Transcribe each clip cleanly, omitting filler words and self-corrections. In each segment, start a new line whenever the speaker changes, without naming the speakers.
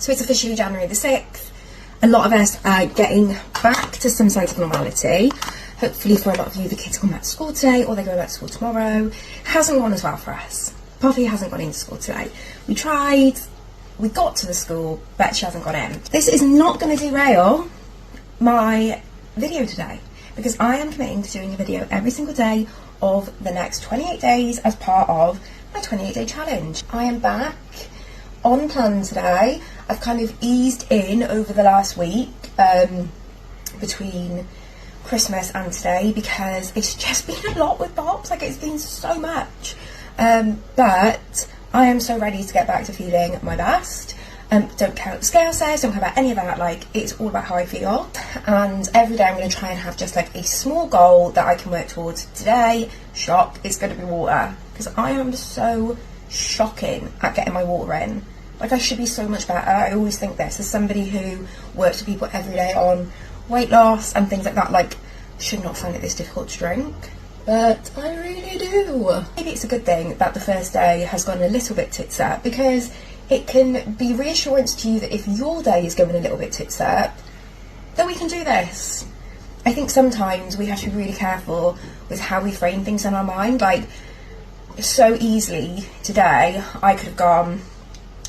So it's officially January the 6th. A lot of us are getting back to some sense of normality. Hopefully for a lot of you, the kids come back to school today or they go back to school tomorrow. Hasn't gone as well for us. Poppy hasn't gone into school today. We tried, we got to the school, but she hasn't gone in. This is not going to derail my video today, because I am committing to doing a video every single day of the next 28 days as part of my 28-day challenge. I am back on plan today. I've kind of eased in over the last week between Christmas and today, because it's just been a lot with Bobs. Like, it's been so much. But I am so ready to get back to feeling my best. Don't care what the scale says, don't care about any of that. Like, it's all about how I feel. And every day I'm going to try and have just like a small goal that I can work towards. Today, shock, it's going to be water, because I am so shocking at getting my water in. Like, I should be so much better. I always think this as somebody who works with people every day on weight loss and things like that. Like, should not find it this difficult to drink, but I really do. Maybe it's a good thing that the first day has gone a little bit tits up, because it can be reassurance to you that if your day is going a little bit tits up, then we can do this. I think sometimes we have to be really careful with how we frame things in our mind. Like, so easily today I could have gone,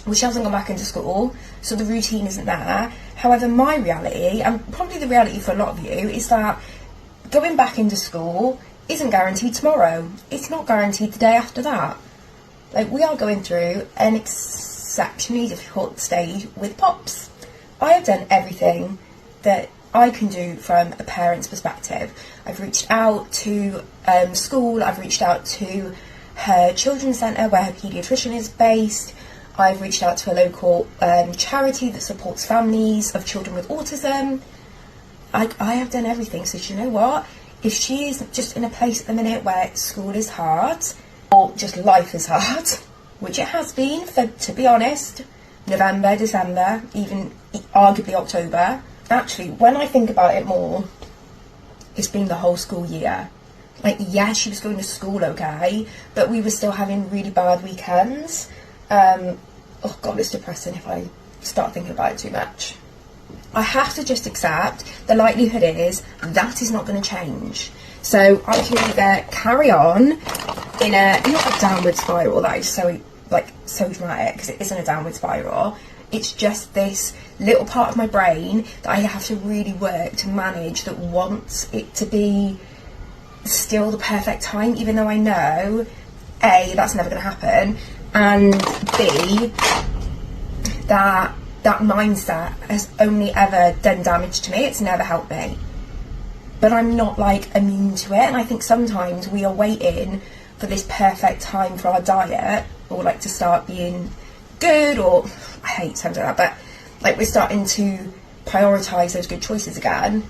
well, she hasn't gone back into school, so the routine isn't there. However, my reality, and probably the reality for a lot of you, is that going back into school isn't guaranteed tomorrow. It's not guaranteed the day after that. Like, we are going through an exceptionally difficult stage with Pops. I have done everything that I can do from a parent's perspective. I've reached out to school, I've reached out to her children's centre where her paediatrician is based. I've reached out to a local charity that supports families of children with autism. I have done everything. So do you know what? If she is just in a place at the minute where school is hard, or just life is hard, which it has been for, to be honest, November, December, even arguably October. Actually, when I think about it more, it's been the whole school year. Like, yeah, she was going to school okay, but we were still having really bad weekends. Oh God, it's depressing if I start thinking about it too much. I have to just accept the likelihood is that is not going to change. So I can either carry on in a, not a downward spiral, that is so, like, so dramatic, because it isn't a downward spiral. It's just this little part of my brain that I have to really work to manage, that wants it to be still the perfect time, even though I know, A, that's never going to happen, and B, that mindset has only ever done damage to me. It's never helped me. But I'm not, like, immune to it, and I think sometimes we are waiting for this perfect time for our diet, or like to start being good, or I hate terms like that, but like we're starting to prioritise those good choices again,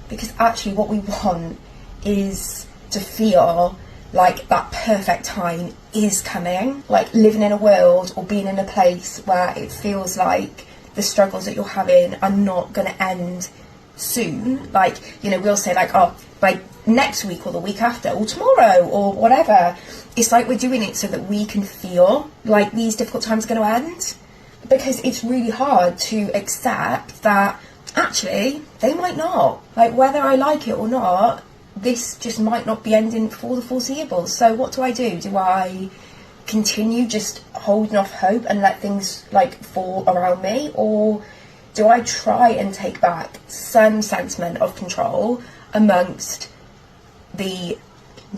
because actually what we want is to feel like that perfect time is coming. Like, living in a world or being in a place where it feels like the struggles that you're having are not going to end soon. Like, you know, we'll say like, oh, like next week or the week after or tomorrow or whatever. It's like we're doing it so that we can feel like these difficult times are going to end, because it's really hard to accept that actually they might not. Like, whether I like it or not, this just might not be ending for the foreseeable. So what do? Do I continue just holding off hope and let things like fall around me, or do I try and take back some sentiment of control amongst the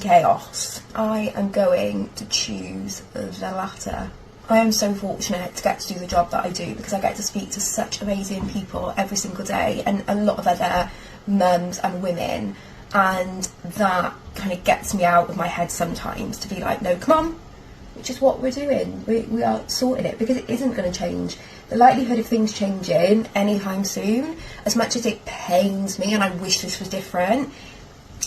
chaos? I am going to choose the latter. I am so fortunate to get to do the job that I do, because I get to speak to such amazing people every single day, and a lot of other mums and women, and that kind of gets me out of my head sometimes to be like, no, come on, which is what we're doing. We are sorting it, because it isn't going to change. The likelihood of things changing anytime soon, as much as it pains me and I wish this was different,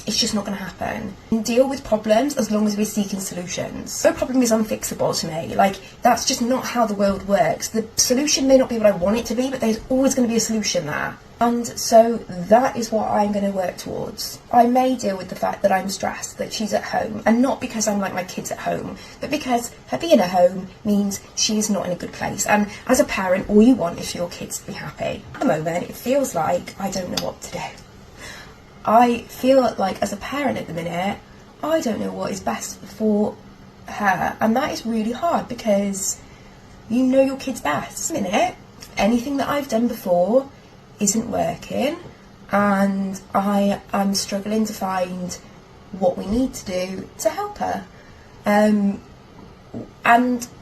it's just not going to happen. We deal with problems as long as we're seeking solutions. No problem is unfixable to me. Like, that's just not how the world works. The solution may not be what I want it to be, but there's always going to be a solution there. And so that is what I'm going to work towards. I may deal with the fact that I'm stressed that she's at home, and not because I'm like my kids at home, but because her being at home means she's not in a good place. And as a parent, all you want is for your kids to be happy. At the moment, it feels like I don't know what to do. I feel like as a parent at the minute, I don't know what is best for her, and that is really hard because you know your kids best. At the minute, anything that I've done before isn't working, and I am struggling to find what we need to do to help her, and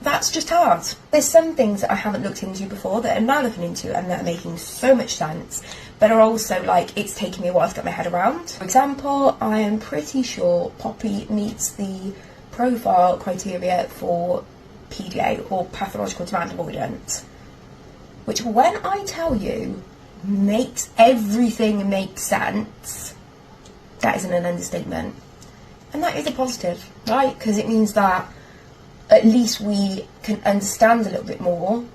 that's just hard. There's some things that I haven't looked into before that I'm now looking into and that are making so much sense, but are also like it's taking me a while to get my head around. For example, I am pretty sure Poppy meets the profile criteria for PDA, or pathological demand avoidance, which when I tell you makes everything make sense, that isn't an understatement. And that is a positive, right? Because it means that at least we can understand a little bit more.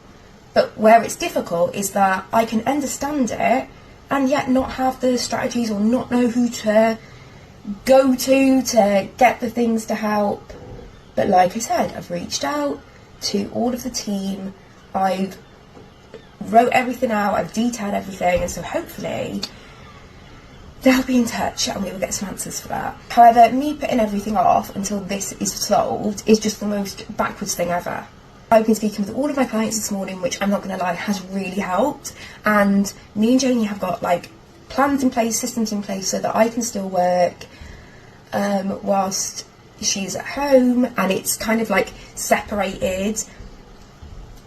But where it's difficult is that I can understand it and yet not have the strategies or not know who to go to get the things to help. But like I said, I've reached out to all of the team, I've wrote everything out, I've detailed everything, and so hopefully they'll be in touch and we will get some answers for that. However, me putting everything off until this is solved is just the most backwards thing ever. I've been speaking with all of my clients this morning, which I'm not going to lie has really helped, and me and Janie have got like plans in place, systems in place so that I can still work whilst she's at home, and it's kind of like separated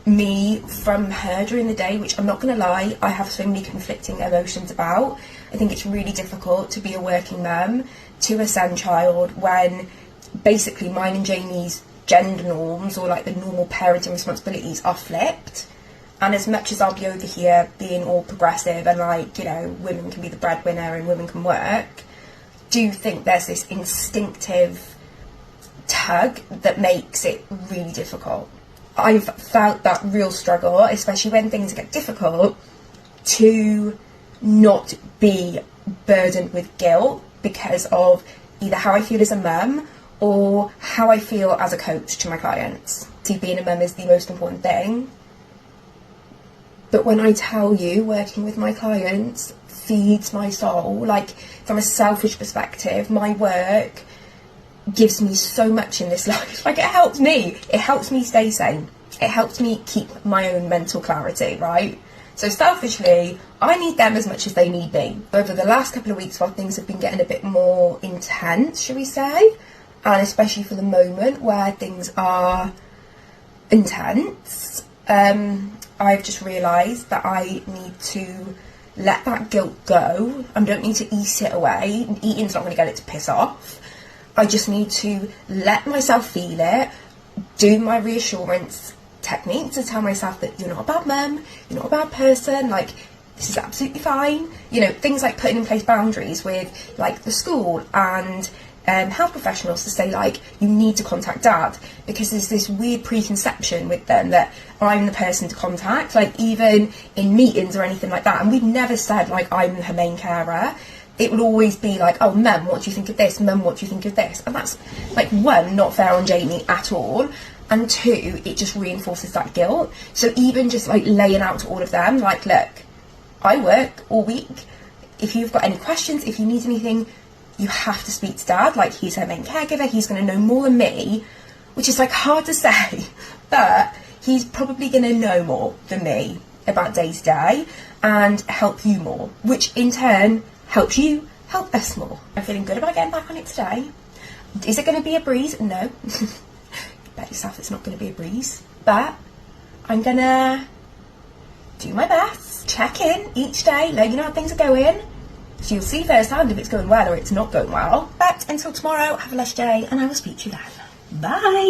me from her during the day, which I'm not going to lie, I have so many conflicting emotions about. I think it's really difficult to be a working mum to a SEND child when basically mine and Jamie's gender norms, or like the normal parenting responsibilities, are flipped. And as much as I'll be over here being all progressive and like, you know, women can be the breadwinner and women can work, do think there's this instinctive tug that makes it really difficult. I've felt that real struggle, especially when things get difficult, to not be burdened with guilt because of either how I feel as a mum or how I feel as a coach to my clients. See, being a mum is the most important thing. But when I tell you working with my clients feeds my soul, like from a selfish perspective, my work gives me so much in this life. Like it helps me stay sane, it helps me keep my own mental clarity, right? So selfishly, I need them as much as they need me. Over the last couple of weeks, while things have been getting a bit more intense, shall we say, and especially for the moment where things are intense, I've just realised that I need to let that guilt go. I don't need to eat it away. Eating's not going to get it to piss off. I just need to let myself feel it, do my reassurance technique to tell myself that you're not a bad mum, you're not a bad person, like this is absolutely fine. You know, things like putting in place boundaries with like the school and health professionals to say like you need to contact dad, because there's this weird preconception with them that I'm the person to contact, like even in meetings or anything like that. And we've never said like I'm her main carer. It will always be like, oh, mum, what do you think of this? Mum, what do you think of this? And that's, like, one, not fair on Jamie at all. And two, it just reinforces that guilt. So even just, like, laying out to all of them, like, look, I work all week. If you've got any questions, if you need anything, you have to speak to dad. Like, he's her main caregiver. He's going to know more than me, which is, like, hard to say. But he's probably going to know more than me about day-to-day and help you more, which in turn helps you help us more. I'm feeling good about getting back on it today. Is it going to be a breeze? No. Bet yourself it's not going to be a breeze. But I'm going to do my best, check in each day, let you know how things are going. So you'll see firsthand if it's going well or it's not going well. But until tomorrow, have a lush day and I will speak to you then. Bye!